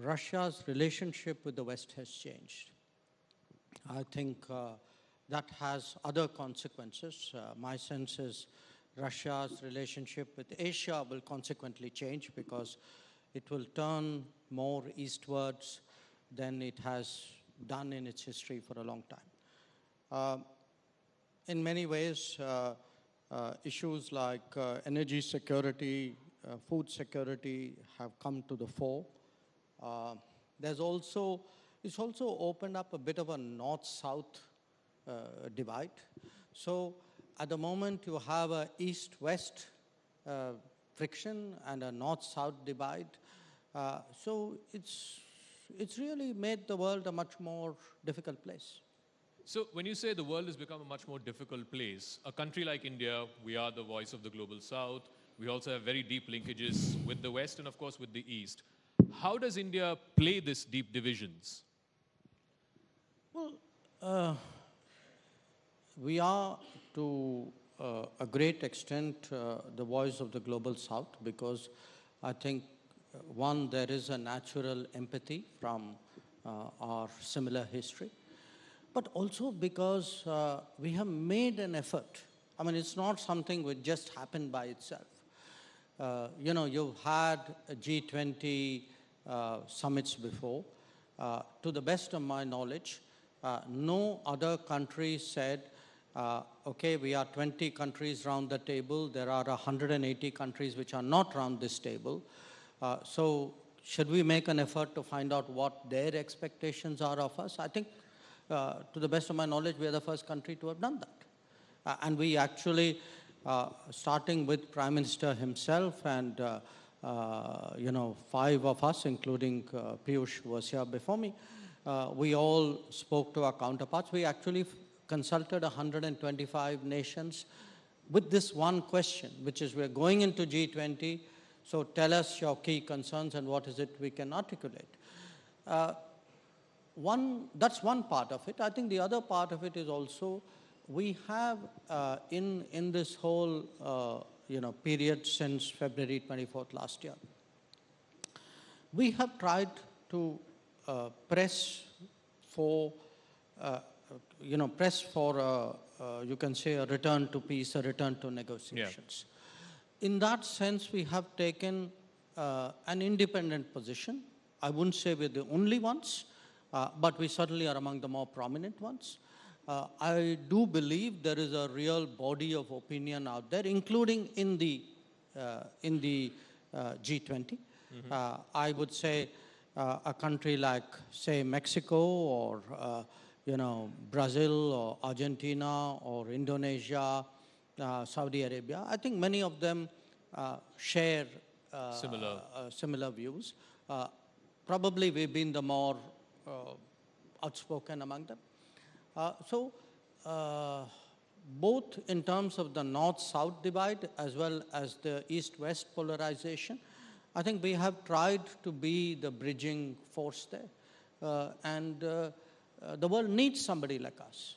Russia's relationship with the West has changed. I think that has other consequences. My sense is Russia's relationship with Asia will consequently change because it will turn more eastwards than it has done in its history for a long time. In many ways, issues like energy security, food security have come to the fore. It's also opened up a bit of a north-south divide. So at the moment you have a east-west friction and a north-south divide. So it's really made the world a much more difficult place. So when you say the world has become a much more difficult place, a country like India, we are the voice of the global south. We also have very deep linkages with the West and, of course, with the East. How does India play these deep divisions? Well, we are, to a great extent, the voice of the global south because I think, one, there is a natural empathy from our similar history, but also because we have made an effort. I mean, it's not something which just happened by itself. You've had G20 summits before. To the best of my knowledge, no other country said, okay, we are 20 countries around the table. There are 180 countries which are not around this table. So should we make an effort to find out what their expectations are of us? I think, to the best of my knowledge, we are the first country to have done that. And we actually, starting with Prime Minister himself and, 5 of us, including Piyush, who was here before me, we all spoke to our counterparts. We actually consulted 125 nations with this one question, which is we're going into G20, so tell us your key concerns and what is it we can articulate. That's one part of it. I think the other part of it is also we have in this whole period since February 24th last year, we have tried to press for you can say a return to peace, a return to negotiations. Yeah. In that sense, we have taken an independent position. I wouldn't say we're the only ones, but we certainly are among the more prominent ones. I do believe there is a real body of opinion out there, including in the G20. Mm-hmm. I would say a country like, say, Mexico or Brazil or Argentina or Indonesia, Saudi Arabia. I think many of them share similar views. Probably we've been the more outspoken among them. Both in terms of the north-south divide as well as the east-west polarization, I think we have tried to be the bridging force there. And the world needs somebody like us.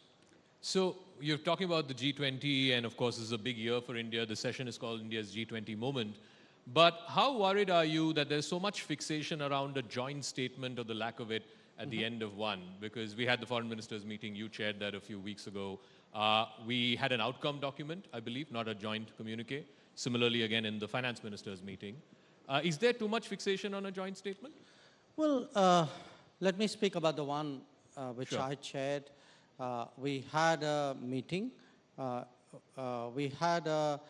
So you're talking about the G20, and of course, this is a big year for India. The session is called India's G20 moment. But how worried are you that there's so much fixation around a joint statement or the lack of it at the end of one? Because we had the foreign ministers meeting, you chaired that a few weeks ago. We had an outcome document, I believe, not a joint communique. Similarly, again, in the finance ministers meeting. Is there too much fixation on a joint statement? Well, let me speak about the one which Sure. I chaired. We had a meeting. We had a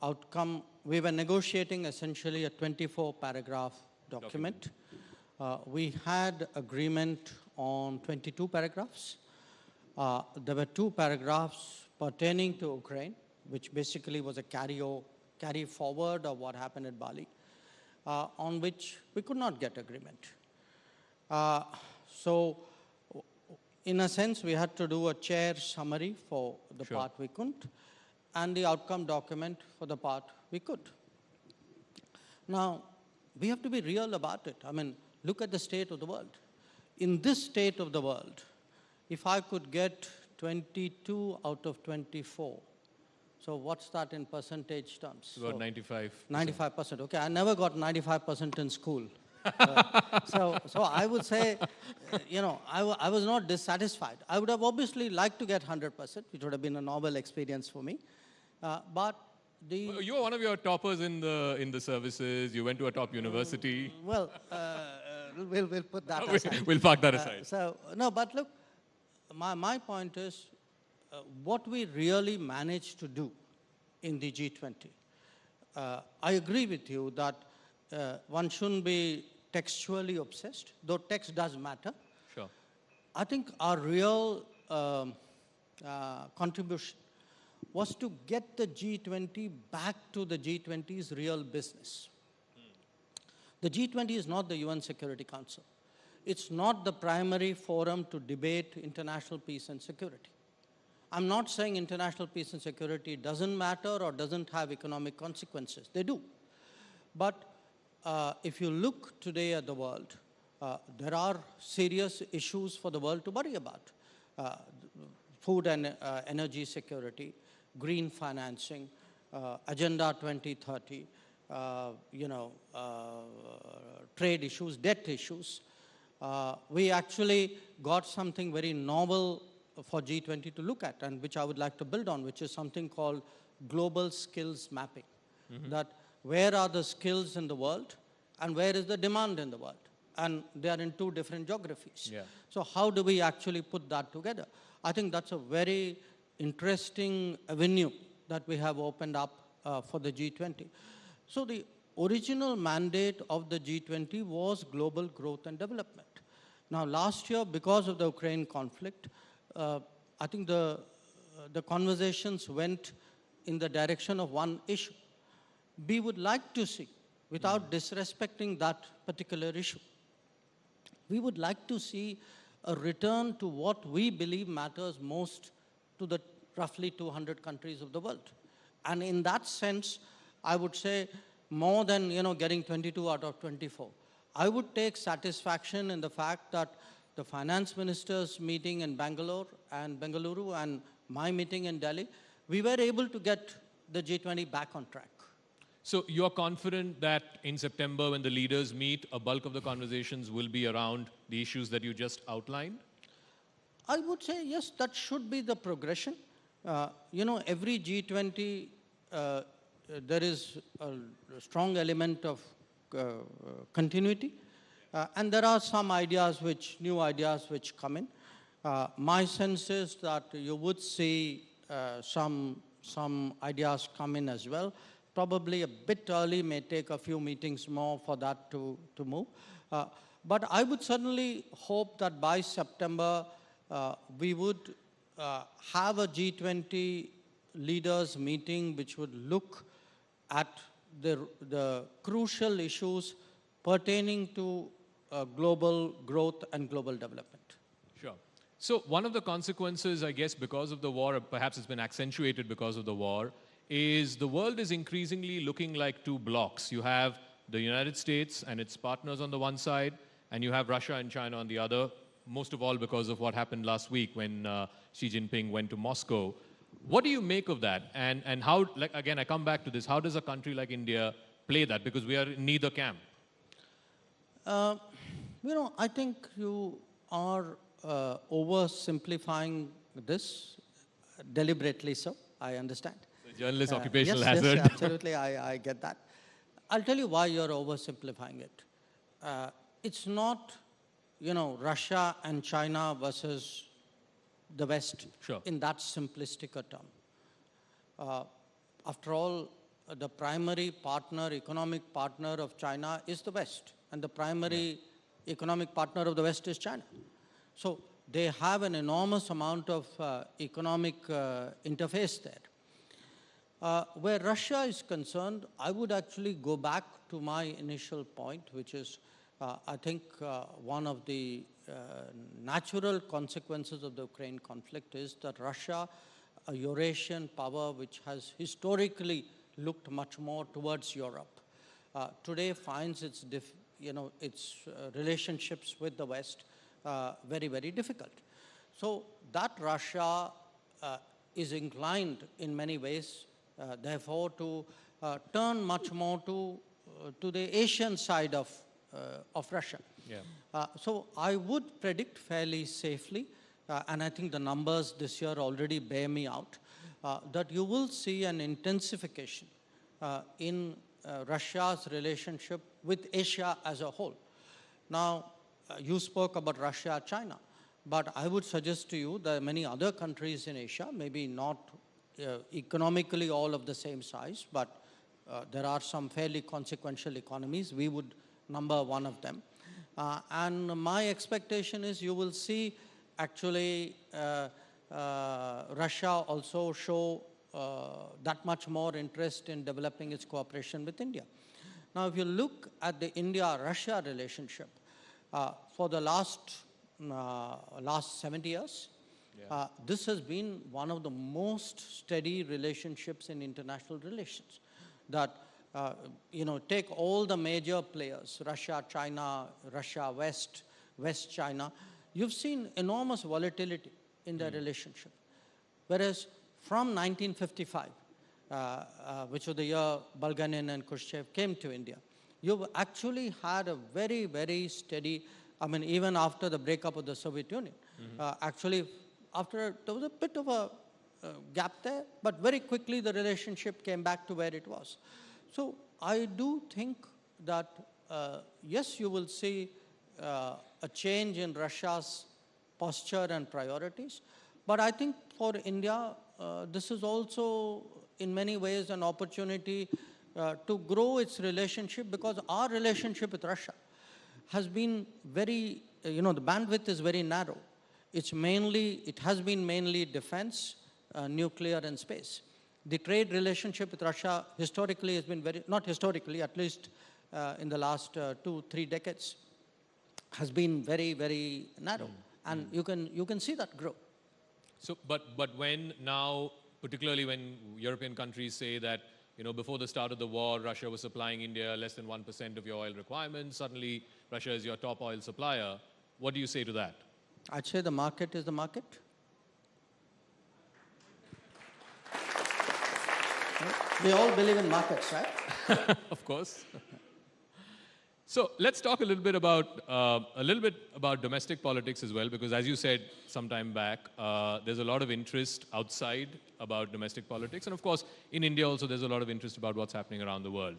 outcome. We were negotiating essentially a 24-paragraph document. We had agreement on 22 paragraphs. There were 2 paragraphs pertaining to Ukraine, which basically was a carry forward of what happened at Bali, on which we could not get agreement. So, in a sense, we had to do a chair summary for the Sure. part we couldn't, and the outcome document for the part we could. Now, we have to be real about it. I mean, look at the state of the world. In this state of the world, if I could get 22 out of 24, so what's that in percentage terms? About 95%. 95%. Okay, I never got 95% in school. So I would say, I was not dissatisfied. I would have obviously liked to get 100%, which would have been a novel experience for me. But the You were one of your toppers in the services. You went to a top university. well, we'll put that aside. We'll park that aside. So no, but look, my point is, what we really managed to do in the G20. I agree with you that one shouldn't be textually obsessed, though text does matter. Sure. I think our real contribution was to get the G20 back to the G20's real business. The G20 is not the UN Security Council. It's not the primary forum to debate international peace and security. I'm not saying international peace and security doesn't matter or doesn't have economic consequences. They do. But if you look today at the world, there are serious issues for the world to worry about. Food and energy security, green financing, Agenda 2030, trade issues, debt issues. We actually got something very novel for G20 to look at, and which I would like to build on, which is something called global skills mapping. That where are the skills in the world and where is the demand in the world? And they are in two different geographies. Yeah. So how do we actually put that together? I think that's a very interesting avenue that we have opened up for the G20. So the original mandate of the G20 was global growth and development. Now last year, because of the Ukraine conflict, I think the conversations went in the direction of one issue. We would like to see, without disrespecting that particular issue, we would like to see a return to what we believe matters most to the roughly 200 countries of the world. And in that sense, I would say more than getting 22 out of 24. I would take satisfaction in the fact that the finance ministers meeting in Bangalore and Bengaluru and my meeting in Delhi, we were able to get the G20 back on track. So you're confident that in September, when the leaders meet, a bulk of the conversations will be around the issues that you just outlined? I would say, yes, that should be the progression. Every G20, there is a strong element of continuity. And there are some new ideas which come in. My sense is that you would see some ideas come in as well. Probably a bit early, may take a few meetings more for that to move. But I would certainly hope that by September, we would have a G20 leaders meeting which would look at the crucial issues pertaining to global growth and global development. Sure. So one of the consequences, I guess, because of the war, or perhaps it's been accentuated because of the war, is the world is increasingly looking like two blocks. You have the United States and its partners on the one side, and you have Russia and China on the other, most of all because of what happened last week when Xi Jinping went to Moscow. What do you make of that? And how, again, I come back to this, how does a country like India play that? Because we are in neither camp. I think you are oversimplifying this, deliberately so, I understand. The journalist occupational yes, hazard. Yes, absolutely, I get that. I'll tell you why you're oversimplifying it. It's not, Russia and China versus the West in that simplistic a term. After all, the primary partner, economic partner of China is the West, and the primary economic partner of the West is China. So they have an enormous amount of economic interface there. Where Russia is concerned, I would actually go back to my initial point, which is, I think one of the natural consequences of the Ukraine conflict is that Russia, a Eurasian power which has historically looked much more towards Europe, today finds its relationships with the West very, very difficult. So that Russia is inclined in many ways, therefore, to turn much more to the Asian side of of Russia. Yeah. So I would predict fairly safely, and I think the numbers this year already bear me out, that you will see an intensification in Russia's relationship with Asia as a whole. Now, you spoke about Russia, China, but I would suggest to you that many other countries in Asia, maybe not economically all of the same size, but there are some fairly consequential economies. We would number one of them. And my expectation is you will see actually Russia also show that much more interest in developing its cooperation with India. Now, if you look at the India-Russia relationship, for the last 70 years, this has been one of the most steady relationships in international relations. That, take all the major players, Russia, China, Russia, West China, you've seen enormous volatility in their relationship. Whereas from 1955, which was the year Bulganin and Khrushchev came to India, you've actually had a very, very steady, even after the breakup of the Soviet Union, actually, there was a bit of a gap there, but very quickly the relationship came back to where it was. So I do think that, yes, you will see a change in Russia's posture and priorities, but I think for India, this is also in many ways an opportunity to grow its relationship, because our relationship with Russia has been very, the bandwidth is very narrow. It has been mainly defense, nuclear and space. The trade relationship with Russia historically has been not historically, at least in the last 2-3 decades, has been very, very narrow. And you can see that grow. So, but when now, particularly when European countries say that, before the start of the war, Russia was supplying India less than 1% of your oil requirements, suddenly Russia is your top oil supplier, what do you say to that? I'd say the market is the market. We all believe in markets, right? Of course. So let's talk a little bit about domestic politics as well, because as you said some time back, there's a lot of interest outside about domestic politics, and of course in India also there's a lot of interest about what's happening around the world.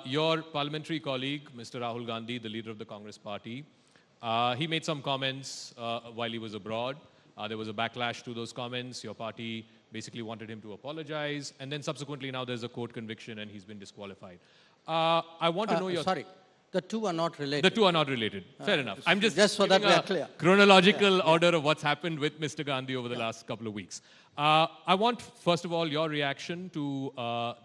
Your parliamentary colleague, Mr. Rahul Gandhi, the leader of the Congress Party, he made some comments while he was abroad. There was a backlash to those comments. Your party basically wanted him to apologize, and then subsequently now there's a court conviction and he's been disqualified. I want to know your... Sorry, the two are not related. The two are not related. Fair enough. I'm just so that we are clear. Chronological order of what's happened with Mr. Gandhi over the last couple of weeks. I want, first of all, your reaction to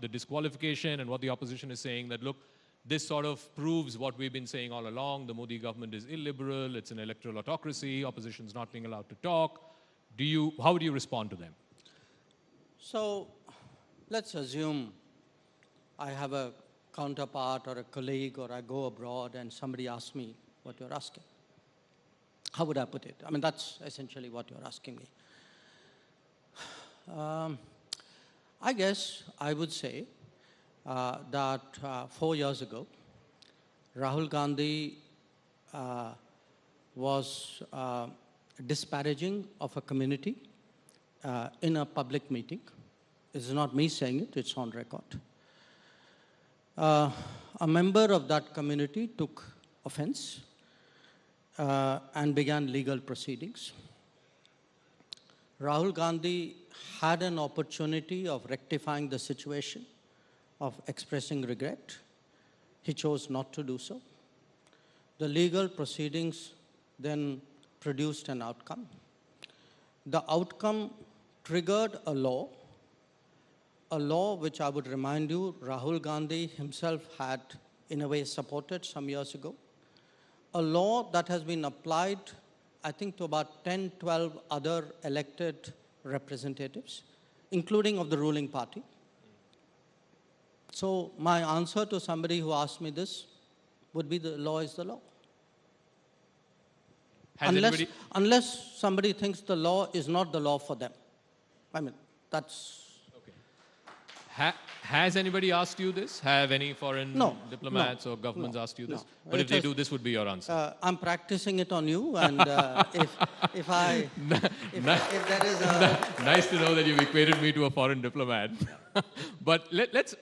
the disqualification and what the opposition is saying, that, look, this sort of proves what we've been saying all along. The Modi government is illiberal. It's an electoral autocracy. Opposition's not being allowed to talk. How would you respond to them? So let's assume I have a counterpart or a colleague, or I go abroad and somebody asks me what you're asking. How would I put it? That's essentially what you're asking me. I guess I would say that 4 years ago, Rahul Gandhi was disparaging of a community in a public meeting. It's not me saying it, it's on record. A member of that community took offense and began legal proceedings. Rahul Gandhi had an opportunity of rectifying the situation, of expressing regret. He chose not to do so. The legal proceedings then produced an outcome. The outcome triggered a law which I would remind you Rahul Gandhi himself had in a way supported some years ago. A law that has been applied, I think, to about 10, 12 other elected representatives, including of the ruling party. So my answer to somebody who asked me this would be the law is the law. Unless somebody thinks the law is not the law for them. That's... Okay. Has anybody asked you this? Have any foreign No, diplomats no, or governments no, asked you this? no. But if It they is, do, this would be your answer. I'm practicing it on you, and if I if there is a Nice to know that you've equated me to a foreign diplomat. But let's,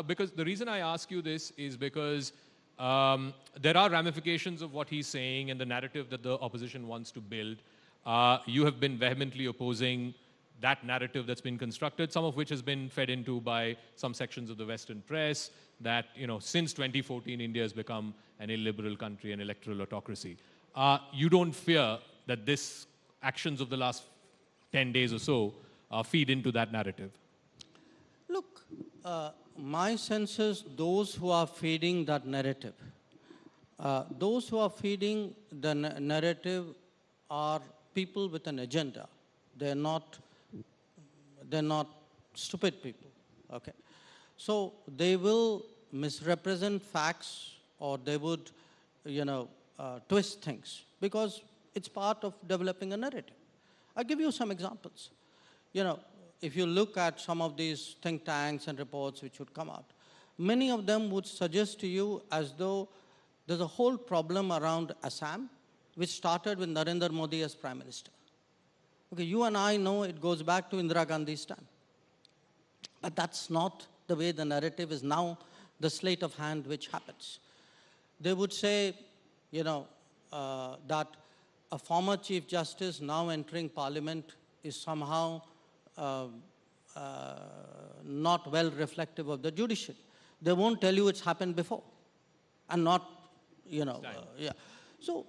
because the reason I ask you this is because there are ramifications of what he's saying and the narrative that the opposition wants to build. You have been vehemently opposing that narrative that's been constructed, some of which has been fed into by some sections of the Western press, that, since 2014, India has become an illiberal country, an electoral autocracy. You don't fear that this actions of the last 10 days or so feed into that narrative? look. My sense is those who are feeding that narrative, those who are feeding the narrative are people with an agenda. They're not stupid people. Okay, so they will misrepresent facts, or they would, twist things, because it's part of developing a narrative. I'll give you some examples. If you look at some of these think tanks and reports which would come out, many of them would suggest to you as though there's a whole problem around Assam, which started with Narendra Modi as Prime Minister. Okay, you and I know it goes back to Indira Gandhi's time. But that's not the way the narrative is now, the sleight of hand which happens. They would say, that a former Chief Justice now entering Parliament is somehow not well reflective of the judiciary. They won't tell you it's happened before, and not, yeah. So,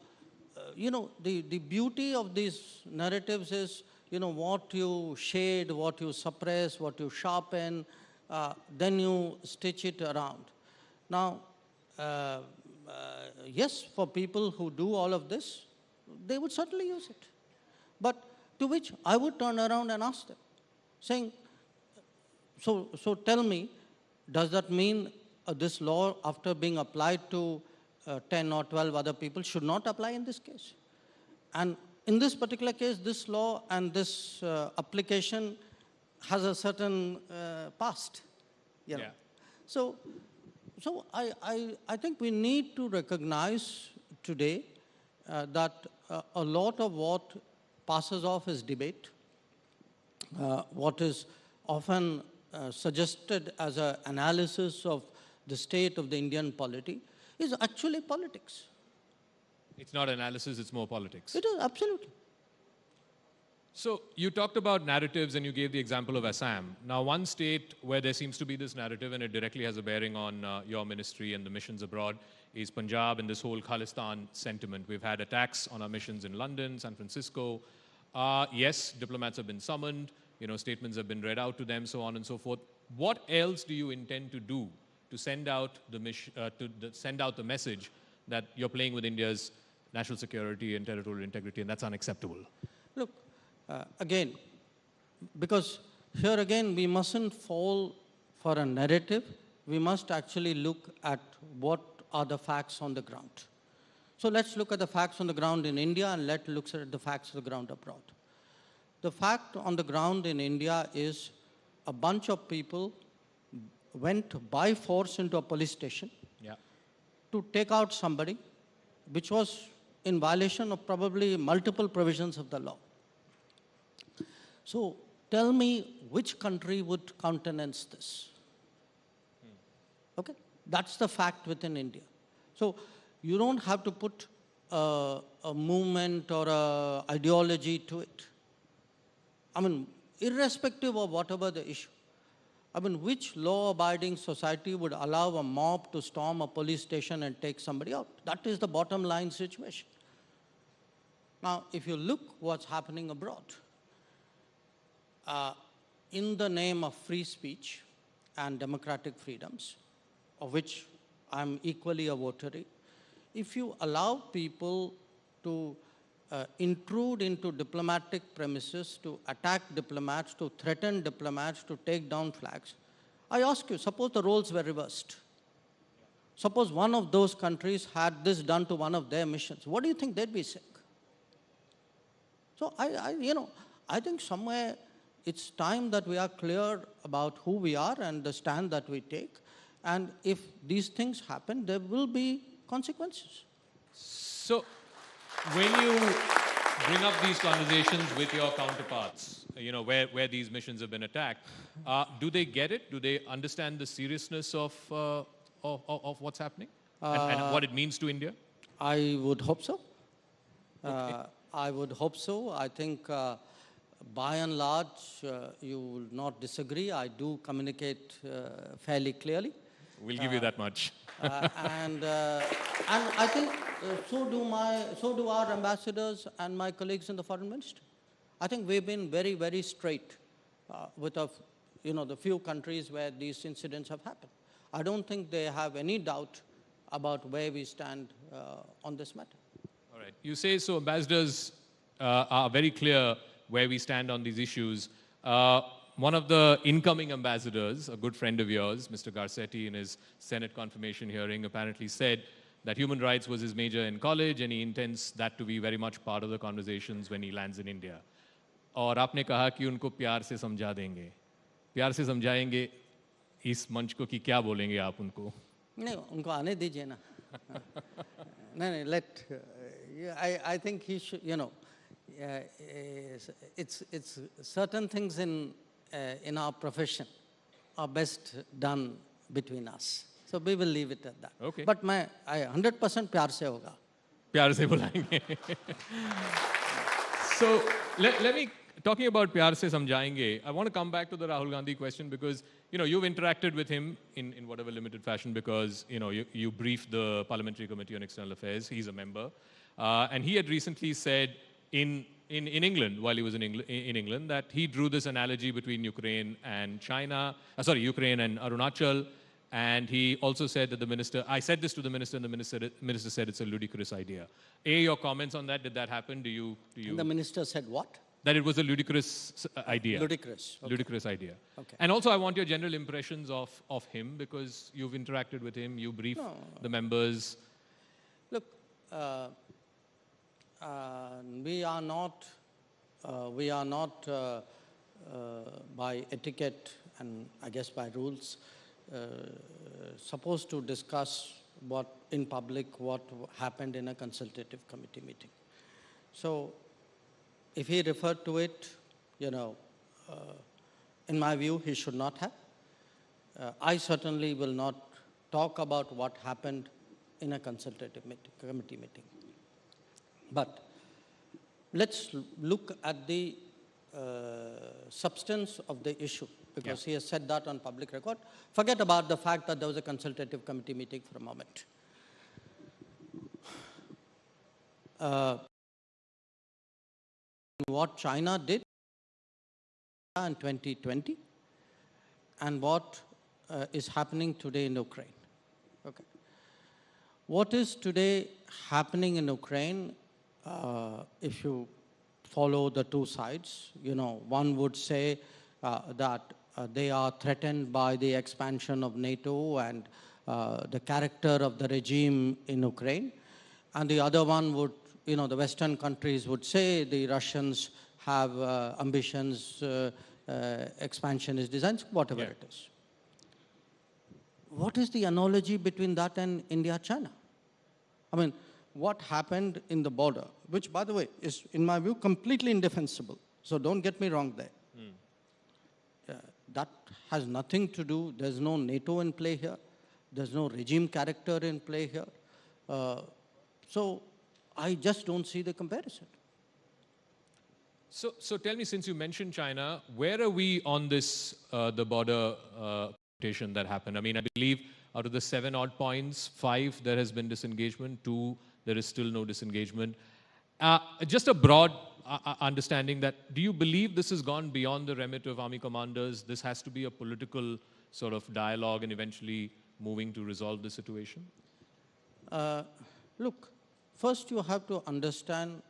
the beauty of these narratives is, what you shade, what you suppress, what you sharpen, then you stitch it around. Now, yes, for people who do all of this, they would certainly use it. But to which I would turn around and ask them, saying, so tell me, does that mean this law, after being applied to 10 or 12 other people, should not apply in this case? And in this particular case, this law and this application has a certain past. Yeah. So I think we need to recognize today that a lot of what passes off as debate, what is often suggested as an analysis of the state of the Indian polity, is actually politics. It's not analysis, it's more politics. It is, absolutely. So you talked about narratives and you gave the example of Assam. Now, one state where there seems to be this narrative and it directly has a bearing on your ministry and the missions abroad is Punjab and this whole Khalistan sentiment. We've had attacks on our missions in London, San Francisco. Yes, diplomats have been summoned, statements have been read out to them, so on and so forth. What else do you intend to do to send out the message that you're playing with India's national security and territorial integrity, and that's unacceptable? Look, again, because here again, we mustn't fall for a narrative. We must actually look at what are the facts on the ground. So let's look at the facts on the ground in India, and let's look at the facts on the ground abroad. The fact on the ground in India is a bunch of people went by force into a police station to take out somebody, which was in violation of probably multiple provisions of the law. So tell me which country would countenance this? Okay, that's the fact within India. So you don't have to put a movement or a ideology to it. I mean, irrespective of whatever the issue. I mean, which law-abiding society would allow a mob to storm a police station and take somebody out? That is the bottom line situation. Now, if you look what's happening abroad, in the name of free speech and democratic freedoms, of which I'm equally a votary, if you allow people to intrude into diplomatic premises, to attack diplomats, to threaten diplomats, to take down flags, I ask you, suppose the roles were reversed. Suppose one of those countries had this done to one of their missions. What do you think they'd be saying? So I think somewhere it's time that we are clear about who we are and the stand that we take. And if these things happen, there will be consequences. So, when you bring up these conversations with your counterparts, where these missions have been attacked, do they get it? Do they understand the seriousness of what's happening and what it means to India? I would hope so. I would hope so. I think by and large, you will not disagree. I do communicate fairly clearly. We'll give you that much. And I think so do our ambassadors and my colleagues in the foreign ministry. I think we've been very, very straight with the few countries where these incidents have happened. I don't think they have any doubt about where we stand on this matter. All right. You say so. Ambassadors are very clear where we stand on these issues. One of the incoming ambassadors, a good friend of yours, Mr. Garcetti, in his Senate confirmation hearing, apparently said that human rights was his major in college and he intends that to be very much part of the conversations when he lands in India. और आपने कहा कि उनको प्यार से समझा देंगे. प्यार से समझाएंगे इस मंच को कि क्या बोलेंगे आप उनको? नहीं, उनको आने दीजिए ना. No, I think he should, it's certain things in our profession are best done between us. So we will leave it at that. Okay. But I 100% प्यार से होगा. प्यार से बुलाएंगे. So let me, talking about प्यार से समझाएंगे, I want to come back to the Rahul Gandhi question because, you've interacted with him in whatever limited fashion because, you briefed the Parliamentary Committee on External Affairs. He's a member. And he had recently said in England, while he was in England, that he drew this analogy between Ukraine and Ukraine and Arunachal. And he also said that I said this to the minister, and the minister said it's a ludicrous idea. Your comments on that, did that happen? And the minister said what? That it was a ludicrous idea. Ludicrous. Okay. Ludicrous idea. Okay. And also I want your general impressions of him because you've interacted with him, you briefed the members. Look, we are not by etiquette and I guess by rules supposed to discuss in public what happened in a consultative committee meeting. So if he referred to it, in my view, he should not have. I certainly will not talk about what happened in a consultative committee meeting. But let's look at the substance of the issue because he has said that on public record. Forget about the fact that there was a consultative committee meeting for a moment. What China did in 2020 and what is happening today in Ukraine. Okay. What is today happening in Ukraine, if you follow the two sides, one would say that they are threatened by the expansion of NATO and the character of the regime in Ukraine. And the other one would, the Western countries would say the Russians have ambitions, expansionist designs, whatever it is. What is the analogy between that and India-China? I mean, what happened in the border, which, by the way, is, in my view, completely indefensible. So don't get me wrong there. That has nothing to do, there's no NATO in play here. There's no regime character in play here. So I just don't see the comparison. So tell me, since you mentioned China, where are we on this, the border confrontation that happened? I mean, I believe out of the 7 odd points, 5, there has been disengagement, 2, there is still no disengagement. Just a broad understanding that, do you believe this has gone beyond the remit of army commanders? This has to be a political sort of dialogue and eventually moving to resolve the situation? Look, first you have to understand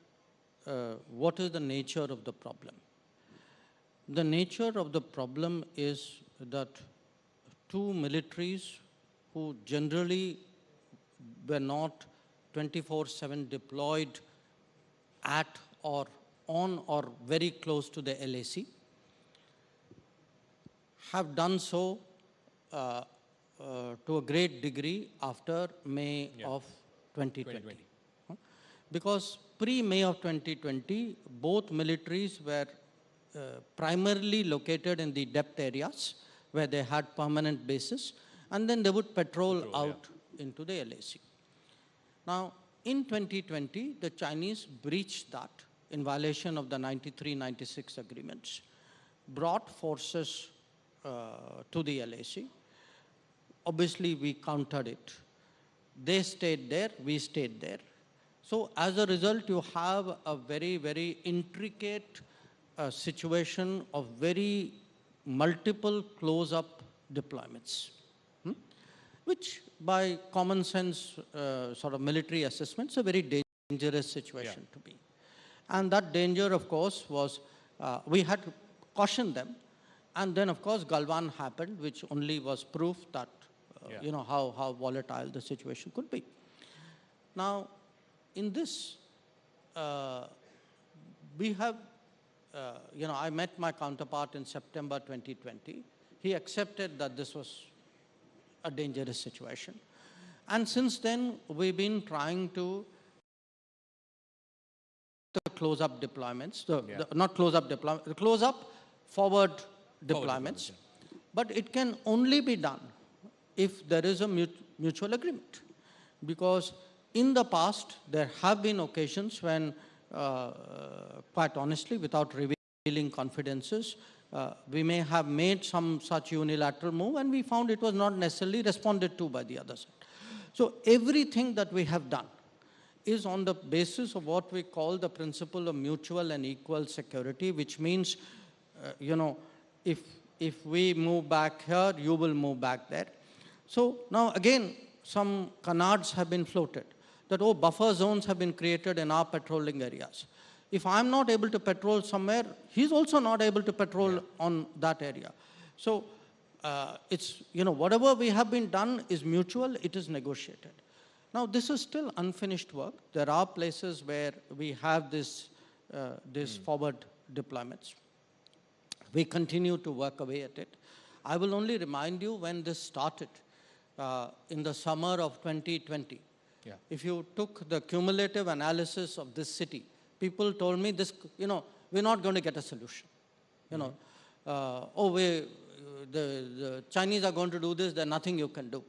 what is the nature of the problem. The nature of the problem is that two militaries who generally were not 24/7 deployed at or on or very close to the LAC have done so uh, to a great degree after May of 2020. 2020. Because pre-May of 2020, both militaries were primarily located in the depth areas where they had permanent bases, and then they would patrol out into the LAC. Now, in 2020, the Chinese breached that in violation of the 93-96 agreements, brought forces to the LAC. Obviously, we countered it. They stayed there, we stayed there. So as a result, you have a very, very intricate situation of very multiple close-up deployments, which by common sense sort of military assessment is a very dangerous situation to be. And that danger, of course, was, we had cautioned them. And then, of course, Galwan happened, which only was proof that, you know, how volatile the situation could be. Now, in this, we have, you know, I met my counterpart in September 2020. He accepted that this was a dangerous situation. And since then, we've been trying to the close-up deployments, not close-up deployments, the close-up forward deployments. But it can only be done if there is a mutual agreement. Because in the past, there have been occasions when, quite honestly, without revealing confidences, we may have made some such unilateral move and we found it was not necessarily responded to by the other side. So everything that we have done is on the basis of what we call the principle of mutual and equal security, which means, you know, if we move back here, you will move back there. So now again, some canards have been floated that, oh, buffer zones have been created in our patrolling areas. If I'm not able to patrol somewhere, he's also not able to patrol on that area. So it's, you know, whatever we have been done is mutual, it is negotiated. Now, this is still unfinished work. There are places where we have this forward deployments. We continue to work away at it. I will only remind you when this started in the summer of 2020. If you took the cumulative analysis of this city, people told me this, you know, we're not going to get a solution. You know, oh, the Chinese are going to do this, there's nothing you can do.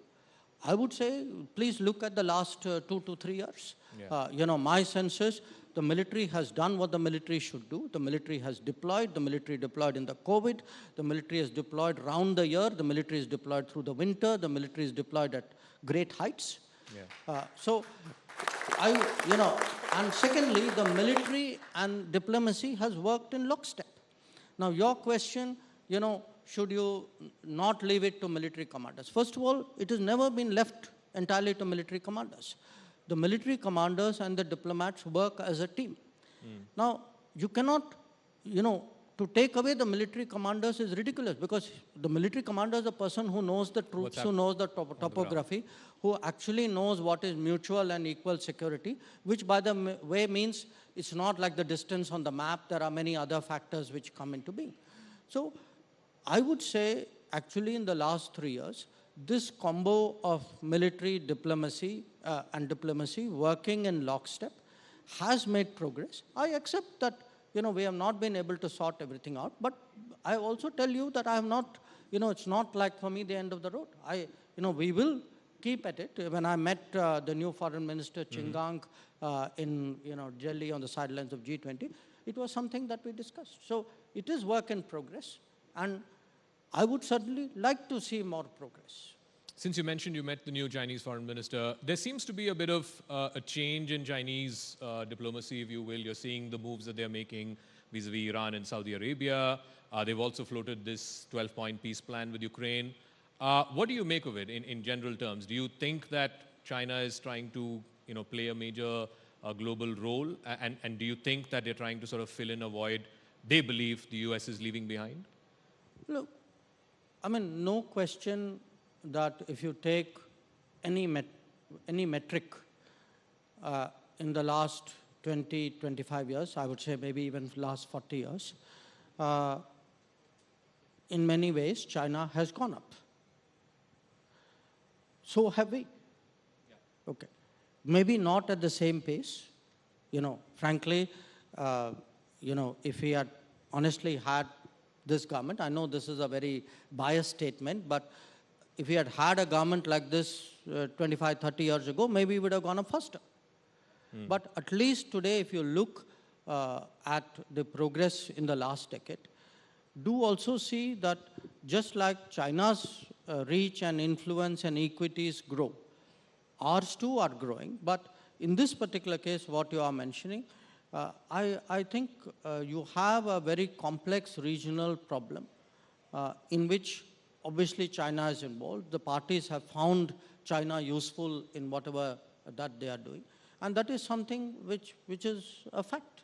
I would say, please look at the last 2 to 3 years. You know, my sense is the military has done what the military should do. The military has deployed. The military deployed in the COVID. The military is deployed round the year. The military is deployed through the winter. The military is deployed at great heights. So, you know, and secondly, the military and diplomacy has worked in lockstep. Now, your question, you know, should you not leave it to military commanders? First of all, it has never been left entirely to military commanders. The military commanders and the diplomats work as a team. Now, you cannot, you know, to take away the military commanders is ridiculous because the military commander is a person who knows the troops, who knows the topography, who actually knows what is mutual and equal security, which by the way means it's not like the distance on the map. There are many other factors which come into being. So I would say actually in the last 3 years, this combo of military diplomacy and diplomacy working in lockstep has made progress. I accept that, you know, we have not been able to sort everything out, but I also tell you that I have not, you know, it's not like for me the end of the road. You know, we will keep at it. When I met the new foreign minister, Chingang, in, you know, Delhi on the sidelines of G20, it was something that we discussed. So it is work in progress, and I would certainly like to see more progress. Since you mentioned you met the new Chinese foreign minister, there seems to be a bit of a change in Chinese diplomacy, if you will. You're seeing the moves that they're making vis-a-vis Iran and Saudi Arabia. They've also floated this 12-point peace plan with Ukraine. What do you make of it in general terms? Do you think that China is trying to, you know, play a major global role? And do you think that they're trying to sort of fill in a void they believe the US is leaving behind? Look, I mean, no question that if you take any metric in the last 20, 25 years, I would say maybe even last 40 years, in many ways, China has gone up. So have we. Okay. Maybe not at the same pace. Frankly, if we had honestly had this government, I know this is a very biased statement, but if we had a government like this 25, 30 years ago, maybe we would have gone up faster. But at least today, if you look at the progress in the last decade, do also see that just like China's reach and influence and equities grow, ours too are growing. But in this particular case, what you are mentioning, I think you have a very complex regional problem in which obviously China is involved. The parties have found China useful in whatever that they are doing. And that is something which is a fact.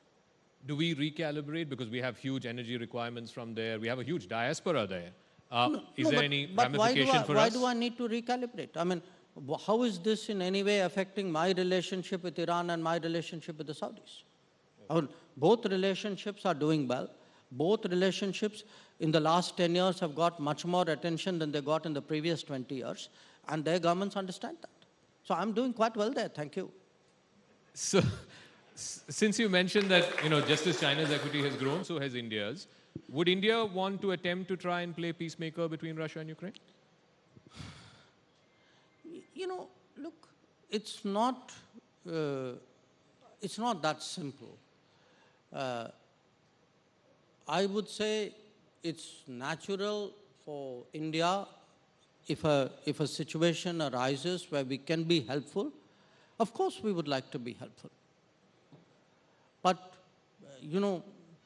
Do we recalibrate because we have huge energy requirements from there? We have a huge diaspora there. Is there any ramification for us? Why do I need to recalibrate? I mean, how is this in any way affecting my relationship with Iran and my relationship with the Saudis? I mean, both relationships are doing well. Both relationships in the last 10 years have got much more attention than they got in the previous 20 years. And their governments understand that. So I'm doing quite well there. Thank you. So, since you mentioned that, just as China's equity has grown, so has India's, would India want to attempt to try and play peacemaker between Russia and Ukraine? Look, it's not that simple. I would say it's natural for India, if a situation arises where we can be helpful, of course we would like to be helpful. But,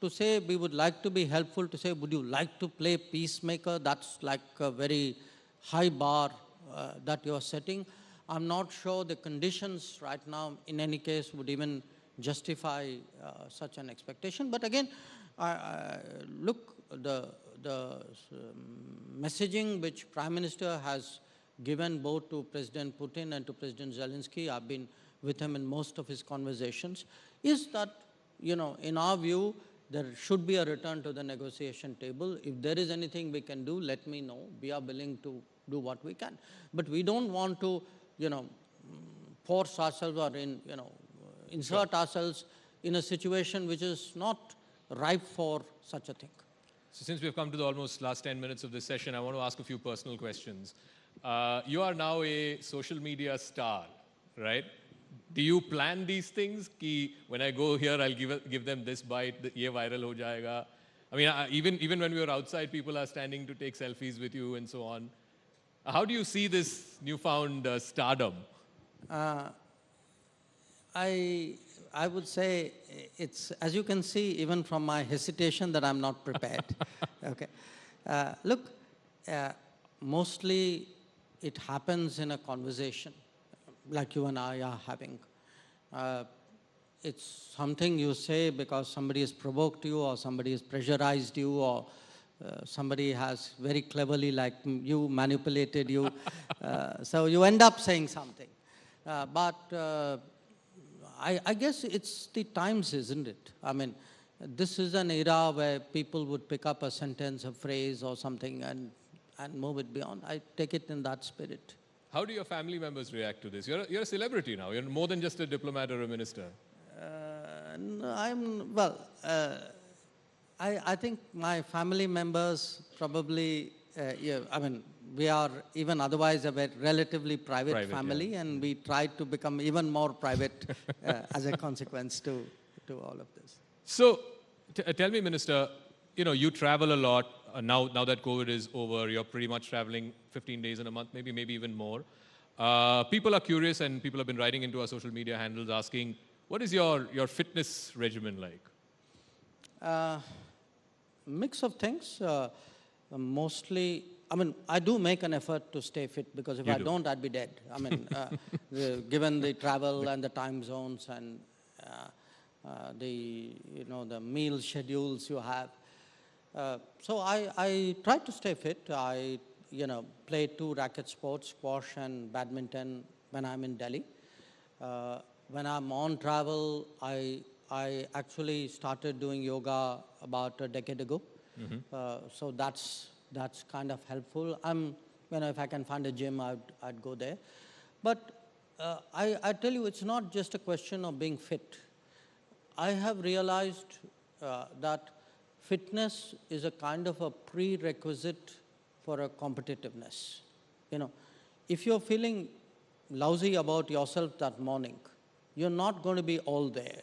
to say we would like to be helpful, to say would you like to play peacemaker, that's like a very high bar that you're setting. I'm not sure the conditions right now, in any case, would even justify such an expectation. But again, look, the messaging which Prime Minister has given both to President Putin and to President Zelensky, I've been with him in most of his conversations, is that, in our view, there should be a return to the negotiation table. If there is anything we can do, let me know. We are willing to do what we can. But we don't want to, force ourselves or insert ourselves in a situation which is not ripe for such a thing. So since we've come to the almost last 10 minutes of this session, I want to ask a few personal questions. You are now a social media star, right? Do you plan these things? Ki when I go here, I'll give them this bite, ye viral ho jayega. I mean, even when we were outside, people are standing to take selfies with you and so on. How do you see this newfound stardom? I would say it's, as you can see, even from my hesitation, that I'm not prepared. Okay. Look, mostly it happens in a conversation like you and I are having. It's something you say because somebody has provoked you or somebody has pressurized you or somebody has very cleverly, like you, manipulated you. So you end up saying something. But I guess it's the times, isn't it? I mean, this is an era where people would pick up a sentence, a phrase or something and move it beyond. I take it in that spirit. How do your family members react to this? You're a celebrity now. You're more than just a diplomat or a minister. I think my family members probably, we are even otherwise a relatively private family, and we try to become even more private as a consequence to all of this. So, tell me, Minister, you travel a lot. Now that COVID is over, you're pretty much traveling 15 days in a month, maybe even more. People are curious, and people have been writing into our social media handles asking, what is your fitness regimen like? Mix of things. Mostly, I do make an effort to stay fit, because if I don't, I'd be dead. Given the travel and the time zones and the meal schedules you have. So I try to stay fit. I play 2 racket sports, squash and badminton, when I'm in Delhi. When I'm on travel, I actually started doing yoga about a decade ago. So that's that's kind of helpful. If I can find a gym, I'd go there. But I tell you, it's not just a question of being fit. I have realized that fitness is a kind of a prerequisite for a competitiveness. If you're feeling lousy about yourself that morning, you're not going to be all there.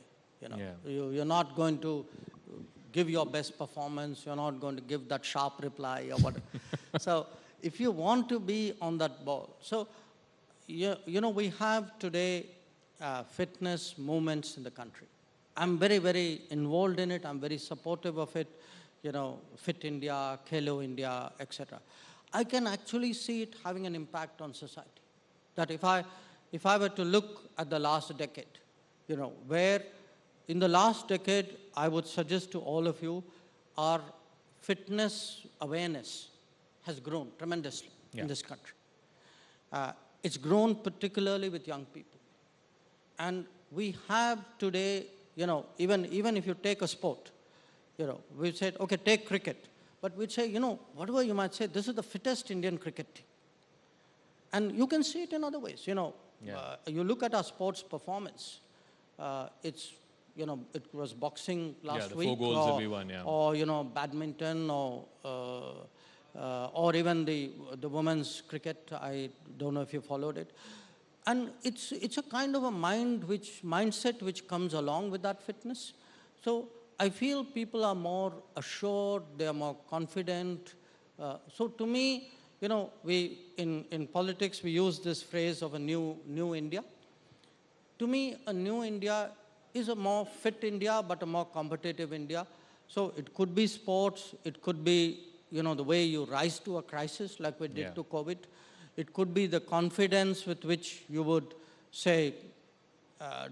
You're not going to give your best performance. You're not going to give that sharp reply or whatever. So if you want to be on that ball, so we have today fitness movements in the country. I'm very, very involved in it. I'm very supportive of it. Fit India, Khelo India, etc. I can actually see it having an impact on society. That if I were to look at the last decade, where in the last decade, I would suggest to all of you, our fitness awareness has grown tremendously in this country. It's grown particularly with young people. And we have today, even if you take a sport, we said, okay, take cricket. But we'd say, whatever you might say, this is the fittest Indian cricket team. And you can see it in other ways. You look at our sports performance. It was boxing last week. 4 goals that we won, or badminton, or even the women's cricket. I don't know if you followed it. And it's a kind of a mindset which comes along with that fitness. So I feel people are more assured, they are more confident. So to me, we in politics we use this phrase of a new India. To me, a new India is a more fit India, but a more competitive India. So it could be sports, it could be the way you rise to a crisis like we did to COVID. It could be the confidence with which you would say,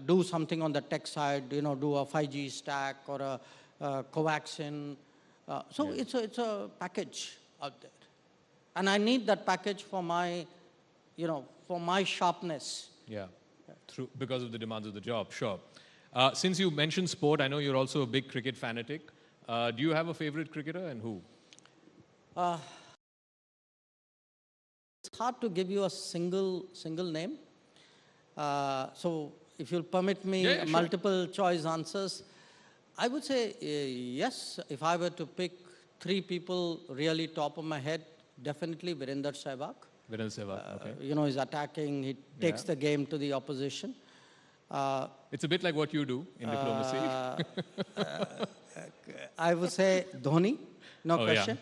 do something on the tech side, do a 5G stack or a covaxin. So it's a package out there. And I need that package for my, for my sharpness. Because of the demands of the job, sure. Since you mentioned sport, I know you're also a big cricket fanatic. Do you have a favorite cricketer and who? It's hard to give you a single name. So if you'll permit me multiple choice answers, I would say yes. If I were to pick 3 people really top of my head, definitely Virender Sehwag. Virender Sehwag, okay. He's attacking, he takes the game to the opposition. It's a bit like what you do in diplomacy. I would say Dhoni, no question.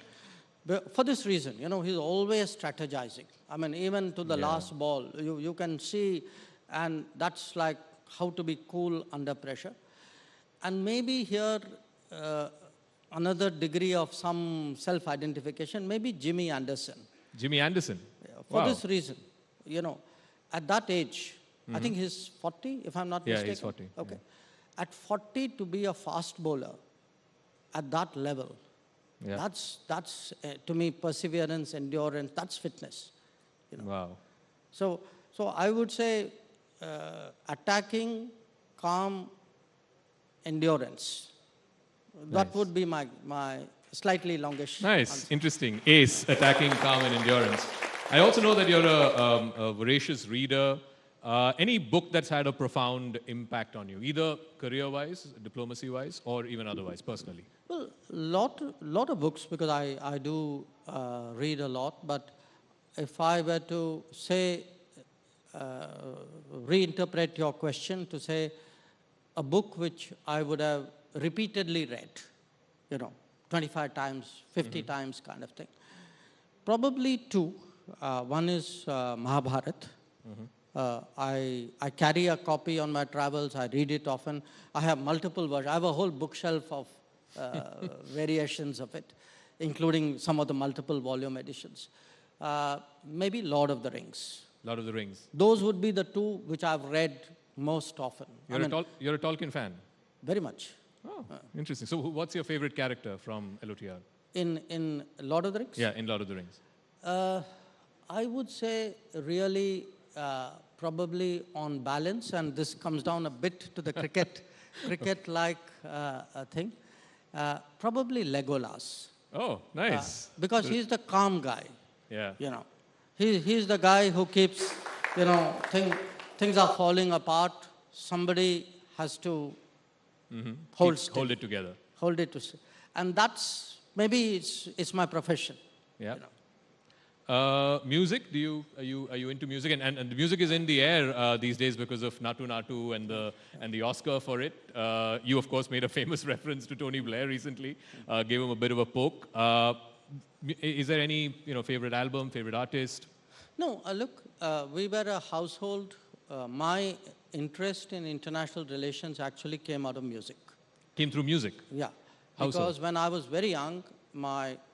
But for this reason, he's always strategizing. I mean, even to the last ball, you can see, and that's like how to be cool under pressure. And maybe here, another degree of some self-identification, maybe Jimmy Anderson. Jimmy Anderson? For this reason, at that age, I think he's 40, if I'm not mistaken. Yeah, he's 40. Okay. At 40, to be a fast bowler at that level, that's to me, perseverance, endurance, that's fitness. Wow. So I would say attacking, calm, endurance. That would be my slightly longish answer. Interesting. ACE, attacking, calm, and endurance. I also know that you're a voracious reader. Any book that's had a profound impact on you, either career-wise, diplomacy-wise, or even otherwise, personally? Well, lot of books, because I do read a lot. But if I were to say, reinterpret your question to say, a book which I would have repeatedly read, 25 times, 50 times kind of thing. Probably 2. One is Mahabharata. I carry a copy on my travels. I read it often. I have multiple versions. I have a whole bookshelf of variations of it, including some of the multiple volume editions. Maybe Lord of the Rings. Lord of the Rings. Those would be the 2 which I've read most often. You're a Tolkien fan? Very much. Oh, interesting. So what's your favorite character from LOTR? In Lord of the Rings? Yeah, in Lord of the Rings. I would say really probably on balance, and this comes down a bit to the cricket-like thing, probably Legolas. Oh, nice. Because he's the calm guy. Yeah. You know, he's the guy who keeps, you know, things are falling apart. Somebody has to hold still. Hold it together. Hold it to, and that's maybe it's my profession. Yeah. You know. Music? Are you into music? And the music is in the air these days because of Natu Natu and the Oscar for it. You of course made a famous reference to Tony Blair recently. Gave him a bit of a poke. Is there any favorite album, favorite artist? No, look, we were a household. My interest in international relations actually came out of music. Came through music? Yeah. How Because so? when I was very young,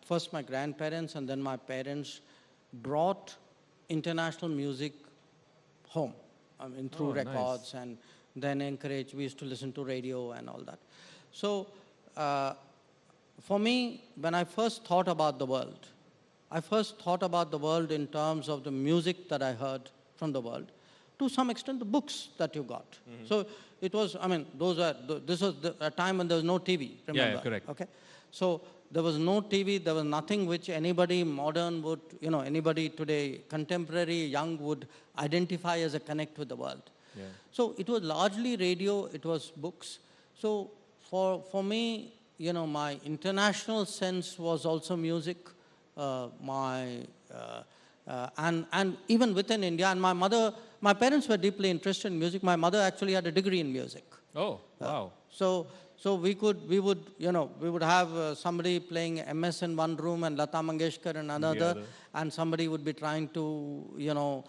first my grandparents and then my parents brought international music home. I mean, through records, and then encouraged, we used to listen to radio and all that. So for me, when I first thought about the world, I first thought about the world in terms of the music that I heard from the world, to some extent the books that you got. So it was, I mean, this was a time when there was no TV, remember? Yeah, correct. Okay? So there was no TV, there was nothing which anybody modern would, anybody today, contemporary, young would identify as a connect with the world. Yeah. So it was largely radio, it was books. So for me, my international sense was also music, and even within India. And my parents were deeply interested in music. My mother actually had a degree in music. Oh, wow. So we would have somebody playing MS in one room and Lata Mangeshkar in another, and somebody would be trying to,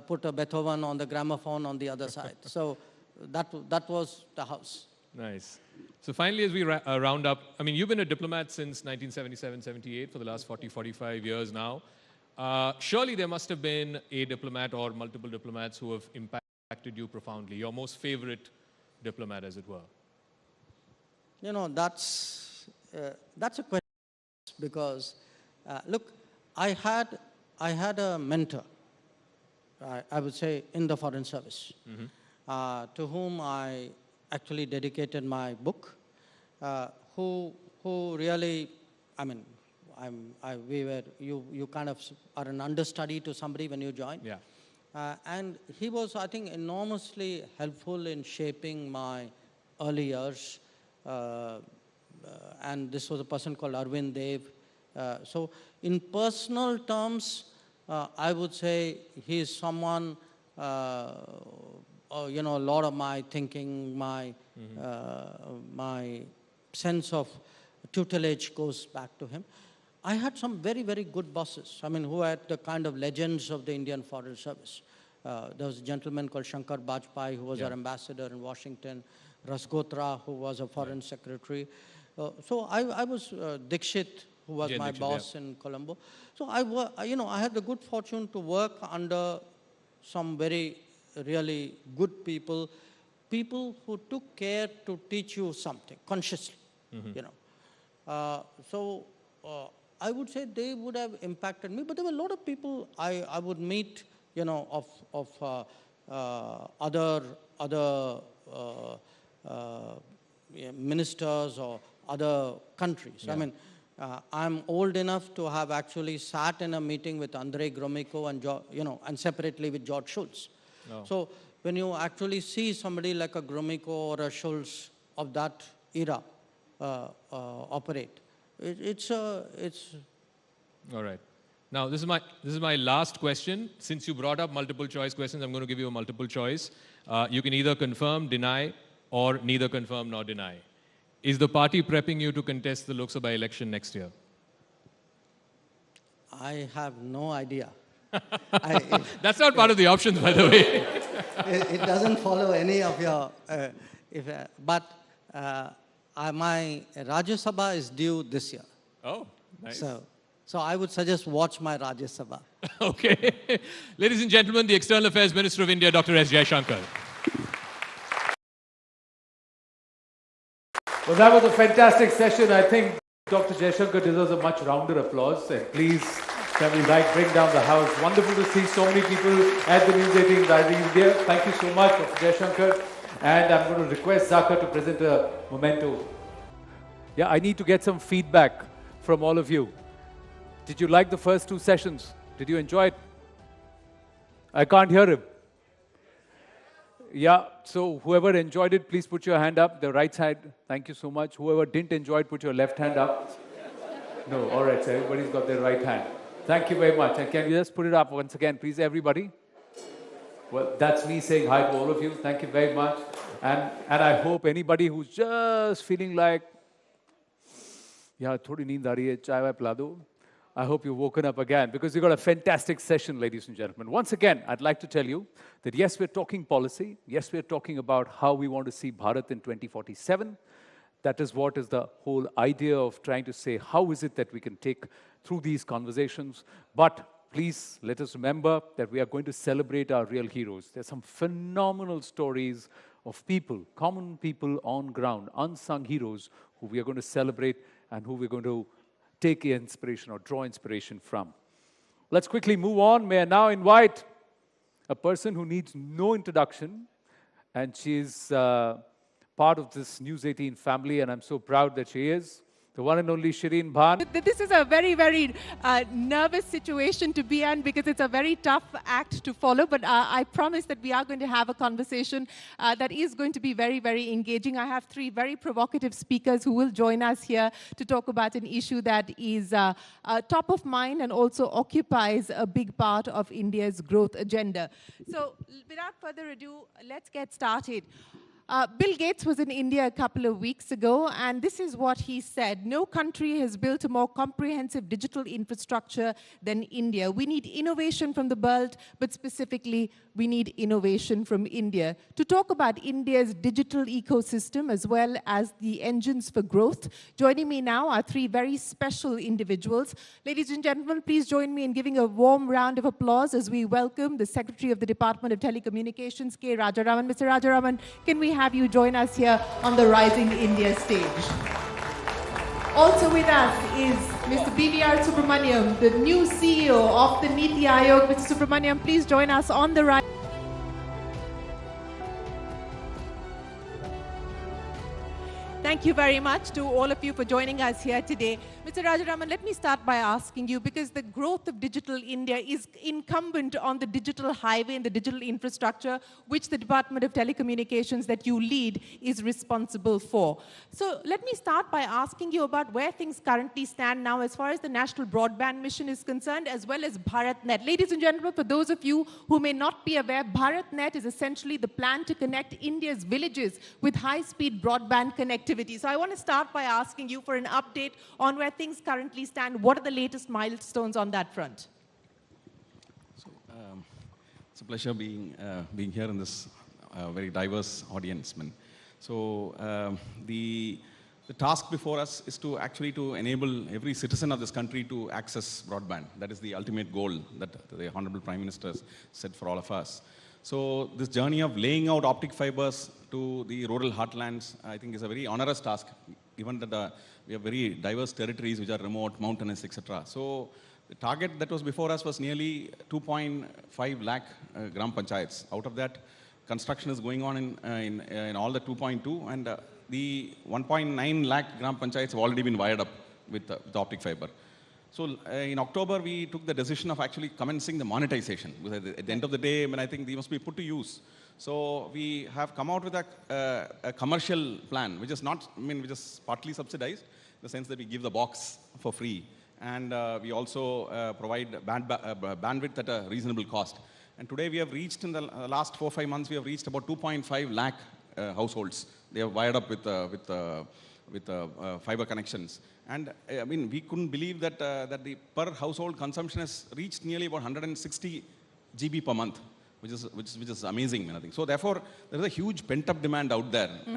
put a Beethoven on the gramophone on the other side. So that was the house. Nice. So finally, as we round up, I mean, you've been a diplomat since 1977-78 for the last 45 years now. Surely there must have been a diplomat or multiple diplomats who have impacted you profoundly. Your most favorite diplomat, as it were. That's a question, because look, I had a mentor, I would say, in the Foreign Service, to whom I actually dedicated my book, who really, I mean, you kind of are an understudy to somebody when you join. Yeah. And he was, I think, enormously helpful in shaping my early years. And this was a person called Arvind Dev. So in personal terms, I would say he is someone, a lot of my thinking, my sense of tutelage goes back to him. I had some very, very good bosses, I mean, who are the kind of legends of the Indian Foreign Service. There was a gentleman called Shankar Bajpai, who was our ambassador in Washington, Rasgotra, who was a foreign secretary. So I was Dikshit, who was my boss in Colombo. So I had the good fortune to work under some very really good people who took care to teach you something consciously, So I would say they would have impacted me, but there were a lot of people I would meet, of other ministers or other countries. I mean, I'm old enough to have actually sat in a meeting with Andrei Gromyko and and separately with George Shultz. Oh. So when you actually see somebody like a Gromyko or a Shultz of that era operate, it's all right. Now this is my last question. Since you brought up multiple choice questions, I'm going to give you a multiple choice. You can either confirm, deny, or neither confirm nor deny. Is the party prepping you to contest the Lok Sabha election next year? I have no idea. That's not part of the options, by the way. It doesn't follow any of your... but my Rajya Sabha is due this year. Oh, nice. So I would suggest watch my Rajya Sabha. Okay. Ladies and gentlemen, the External Affairs Minister of India, Dr. S. Jaishankar. Well, that was a fantastic session. I think Dr. Jaishankar deserves a much rounder applause. And please, can we bring down the house? Wonderful to see so many people at the News18 Library India. Thank you so much, Dr. Jaishankar. And I'm going to request Zaka to present a memento. Yeah, I need to get some feedback from all of you. Did you like the first 2 sessions? Did you enjoy it? I can't hear him. Yeah, so whoever enjoyed it, please put your hand up, the right side. Thank you so much. Whoever didn't enjoy it, put your left hand up. No, all right, so everybody's got their right hand. Thank you very much. And can you just put it up once again, please, everybody? Well, that's me saying hi to all of you. Thank you very much. And I hope anybody who's just feeling like, yeah, thodi neend aa rahi hai, chai vai pila do. I hope you've woken up again because we've got a fantastic session, ladies and gentlemen. Once again, I'd like to tell you that yes, we're talking policy. Yes, we're talking about how we want to see Bharat in 2047. That is what is the whole idea of trying to say, how is it that we can take through these conversations? But please let us remember that we are going to celebrate our real heroes. There's some phenomenal stories of people, common people on ground, unsung heroes who we are going to celebrate and who we're going to take inspiration or draw inspiration from. Let's quickly move on. May I now invite a person who needs no introduction, and she's part of this News18 family, and I'm so proud that she is. The one and only Shireen Bhan. This is a very, very nervous situation to be in because it's a very tough act to follow. But I promise that we are going to have a conversation that is going to be very, very engaging. I have 3 very provocative speakers who will join us here to talk about an issue that is top of mind and also occupies a big part of India's growth agenda. So without further ado, let's get started. Bill Gates was in India a couple of weeks ago, and this is what he said. No country has built a more comprehensive digital infrastructure than India. We need innovation from the world, but specifically, we need innovation from India. To talk about India's digital ecosystem as well as the engines for growth, joining me now are 3 very special individuals. Ladies and gentlemen, please join me in giving a warm round of applause as we welcome the Secretary of the Department of Telecommunications, K. Rajaraman. Mr. Rajaraman, can we have you join us here on the Rising India stage? Also with us is Mr. BVR Subramaniam, the new CEO of the Niti Aayog. Mr. Subramaniam, please join us on the right. Thank you very much to all of you for joining us here today. Mr. Rajaraman, let me start by asking you, because the growth of digital India is incumbent on the digital highway and the digital infrastructure, which the Department of Telecommunications that you lead is responsible for. So let me start by asking you about where things currently stand now as far as the National Broadband Mission is concerned, as well as BharatNet. Ladies and gentlemen, for those of you who may not be aware, BharatNet is essentially the plan to connect India's villages with high-speed broadband connectivity. So I want to start by asking you for an update on where things currently stand. What are the latest milestones on that front? So, it's a pleasure being here in this very diverse audience. So the task before us is to actually to enable every citizen of this country to access broadband. That is the ultimate goal that the Honorable Prime Minister set for all of us. So this journey of laying out optic fibers to the rural heartlands, I think, is a very onerous task, given that we have very diverse territories which are remote, mountainous, etc. So the target that was before us was nearly 2.5 lakh gram panchayats. Out of that, construction is going on in all the 2.2, and the 1.9 lakh gram panchayats have already been wired up with the optic fiber. So in October, we took the decision of actually commencing the monetization. At the end of the day, I think they must be put to use. So we have come out with a commercial plan, which is not, which is partly subsidized, in the sense that we give the box for free. And we also provide bandwidth at a reasonable cost. And today we have reached, in the last 4-5 months, we have reached about 2.5 lakh households. They are wired up with fiber connections. And we couldn't believe that that the per household consumption has reached nearly about 160 GB per month, which is amazing. I think. So therefore, there is a huge pent-up demand out there.